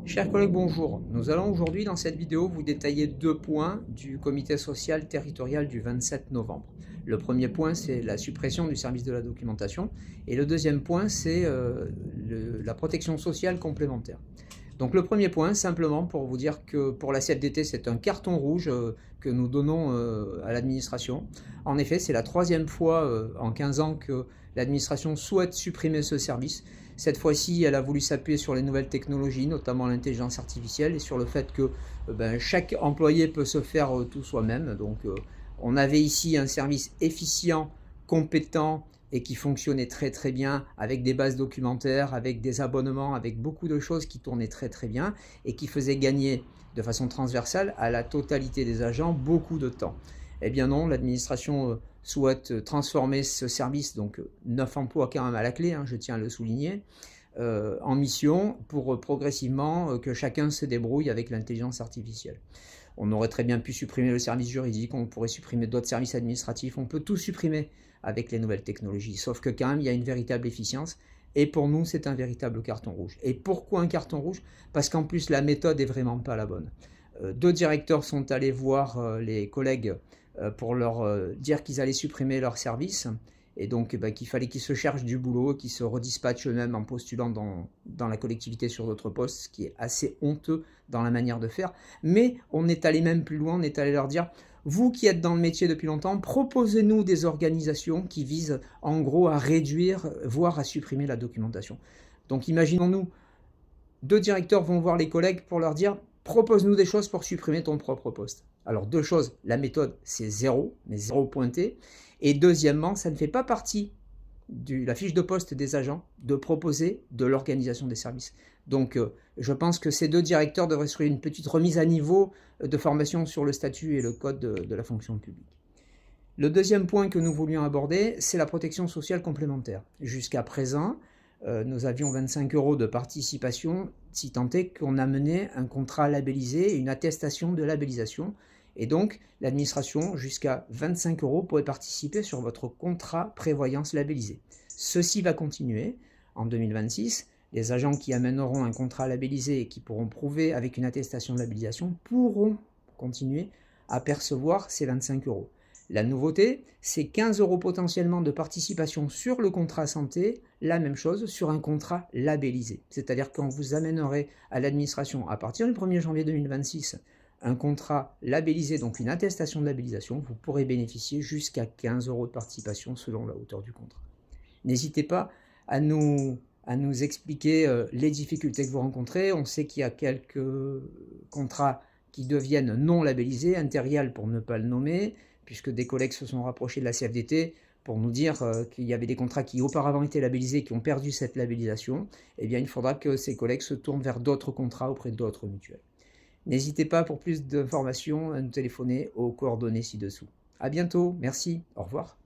Chers collègues, bonjour. Nous allons aujourd'hui dans cette vidéo vous détailler 2 points du comité social territorial du 27 novembre. Le premier point, c'est la suppression du service de la documentation et le deuxième point, c'est la protection sociale complémentaire. Donc le premier point, simplement pour vous dire que pour la CFDT, c'est un carton rouge que nous donnons à l'administration. En effet, c'est la 3e fois en 15 ans que l'administration souhaite supprimer ce service. Cette fois-ci, elle a voulu s'appuyer sur les nouvelles technologies, notamment l'intelligence artificielle, et sur le fait que chaque employé peut se faire tout soi-même. Donc on avait ici un service efficient, compétent, et qui fonctionnait très très bien avec des bases documentaires, avec des abonnements, avec beaucoup de choses qui tournaient très très bien et qui faisaient gagner de façon transversale à la totalité des agents beaucoup de temps. Eh bien non, l'administration souhaite transformer ce service, donc 9 emplois quand même à la clé, je tiens à le souligner, en mission pour progressivement que chacun se débrouille avec l'intelligence artificielle. On aurait très bien pu supprimer le service juridique, on pourrait supprimer d'autres services administratifs, on peut tout supprimer avec les nouvelles technologies, sauf que quand même il y a une véritable efficience et pour nous c'est un véritable carton rouge. Et pourquoi un carton rouge? Parce qu'en plus la méthode est vraiment pas la bonne. 2 directeurs sont allés voir les collègues pour leur dire qu'ils allaient supprimer leur service et donc qu'il fallait qu'ils se cherchent du boulot, qu'ils se redispatchent eux-mêmes en postulant dans la collectivité sur d'autres postes, ce qui est assez honteux dans la manière de faire. Mais on est allé même plus loin, on est allé leur dire: vous qui êtes dans le métier depuis longtemps, proposez-nous des organisations qui visent en gros à réduire, voire à supprimer la documentation. Donc imaginons-nous, 2 directeurs vont voir les collègues pour leur dire: propose-nous des choses pour supprimer ton propre poste. Alors 2 choses, la méthode c'est 0, mais 0 pointé. Et deuxièmement, ça ne fait pas partie de la fiche de poste des agents de proposer de l'organisation des services. Donc je pense que ces 2 directeurs devraient se faire une petite remise à niveau de formation sur le statut et le code de la fonction publique. Le deuxième point que nous voulions aborder, c'est la protection sociale complémentaire. Jusqu'à présent, nous avions 25 € de participation, si tant est qu'on amenait un contrat labellisé et une attestation de labellisation. Et donc, l'administration, jusqu'à 25 € pourrait participer sur votre contrat prévoyance labellisé. Ceci va continuer en 2026. Les agents qui amèneront un contrat labellisé et qui pourront prouver avec une attestation de labellisation pourront continuer à percevoir ces 25 €. La nouveauté, c'est 15 € potentiellement de participation sur le contrat santé, la même chose sur un contrat labellisé. C'est-à-dire quand vous amènerez à l'administration à partir du 1er janvier 2026 un contrat labellisé, donc une attestation de labellisation, vous pourrez bénéficier jusqu'à 15 € de participation selon la hauteur du contrat. N'hésitez pas à nous expliquer les difficultés que vous rencontrez. On sait qu'il y a quelques contrats qui deviennent non labellisés, Interial pour ne pas le nommer, puisque des collègues se sont rapprochés de la CFDT pour nous dire qu'il y avait des contrats qui auparavant étaient labellisés, qui ont perdu cette labellisation. Eh bien, il faudra que ces collègues se tournent vers d'autres contrats auprès d'autres mutuelles. N'hésitez pas pour plus d'informations à nous téléphoner aux coordonnées ci-dessous. À bientôt, merci, au revoir.